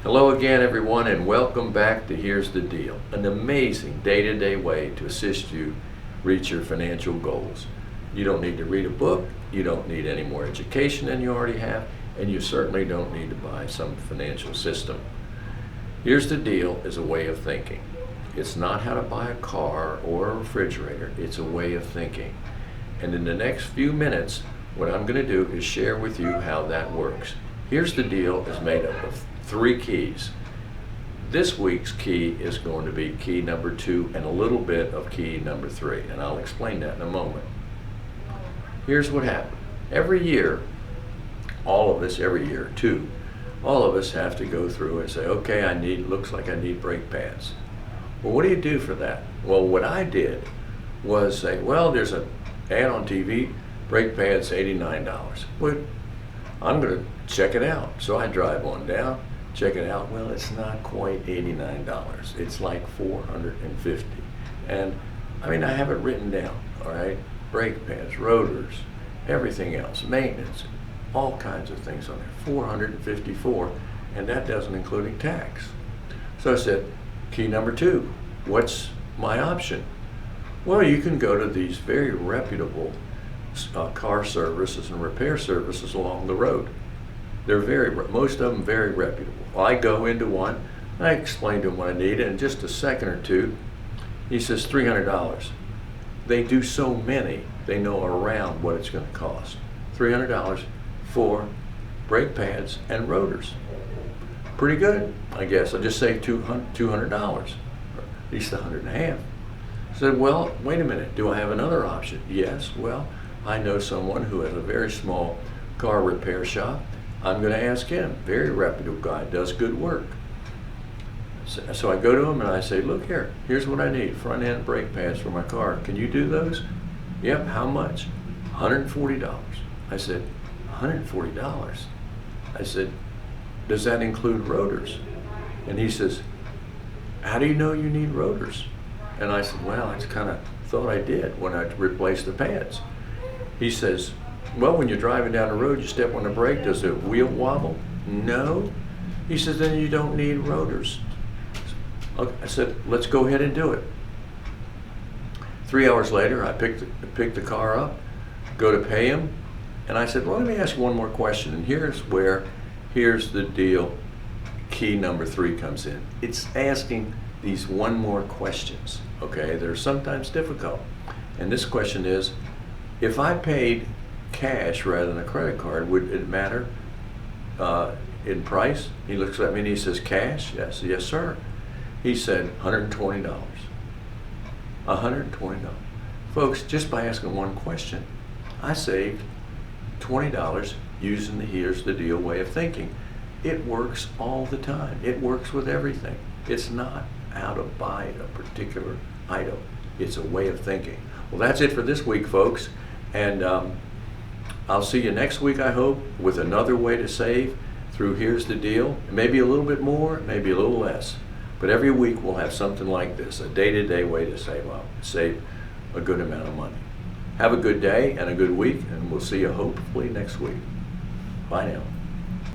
Hello again, everyone, and welcome back to Here's the Deal, an amazing day-to-day way to assist you reach your financial goals. You don't need to read a book, you don't need any more education than you already have, and you certainly don't need to buy some financial system. Here's the Deal is a way of thinking. It's not how to buy a car or a refrigerator, it's a way of thinking. And in the next few minutes, what I'm going to do is share with you how that works. Here's the Deal is made up of 3 keys. This week's key is going to be key number 2 and a little bit of key number 3, and I'll explain that in a moment. Here's what happened. Every year, all of us have to go through and say, okay, looks like I need brake pads. Well, what do you do for that? Well, what I did was say, well, there's an ad on TV, brake pads, $89. Well, I'm going to check it out. So I drive on down, check it out. Well, it's not quite $89. It's like $450. And I mean, I have it written down, all right? Brake pads, rotors, everything else, maintenance, all kinds of things on there, $454, and that doesn't include tax. So I said, key number 2, what's my option? Well, you can go to these very reputable car services and repair services along the road. They're most of them very reputable. Well, I go into one, I explain to him what I need, and in just a second or two, he says $300. They do so many, they know around what it's going to cost. $300 for brake pads and rotors. Pretty good, I guess. I just saved $200, or at least $150. I said, well, wait a minute, do I have another option? Yes, well, I know someone who has a very small car repair shop. I'm going to ask him. Very reputable guy, does good work. So I go to him and I say, look here, here's what I need, front end brake pads for my car. Can you do those? Yep, how much? $140. I said, $140? I said, does that include rotors? And he says, how do you know you need rotors? And I said, well, I kind of thought I did when I replaced the pads. He says, well, when you're driving down the road, you step on the brake, does the wheel wobble? No. He says, then you don't need rotors. I said, let's go ahead and do it. 3 hours later, I picked the car up, go to pay him, and I said, well, let me ask you one more question. And here's the deal, key number 3 comes in. It's asking these one more questions, okay? They're sometimes difficult. And this question is, if I paid cash rather than a credit card, would it matter in price? He looks at me and he says, cash? Yes, yes, sir. He said, $120. $120. Folks, just by asking one question, I saved $20 using the Here's the Deal way of thinking. It works all the time. It works with everything. It's not how to buy a particular item. It's a way of thinking. Well, that's it for this week, folks. And I'll see you next week, I hope, with another way to save through Here's the Deal. Maybe a little bit more, maybe a little less. But every week we'll have something like this, a day-to-day way to save a good amount of money. Have a good day and a good week, and we'll see you hopefully next week. Bye now.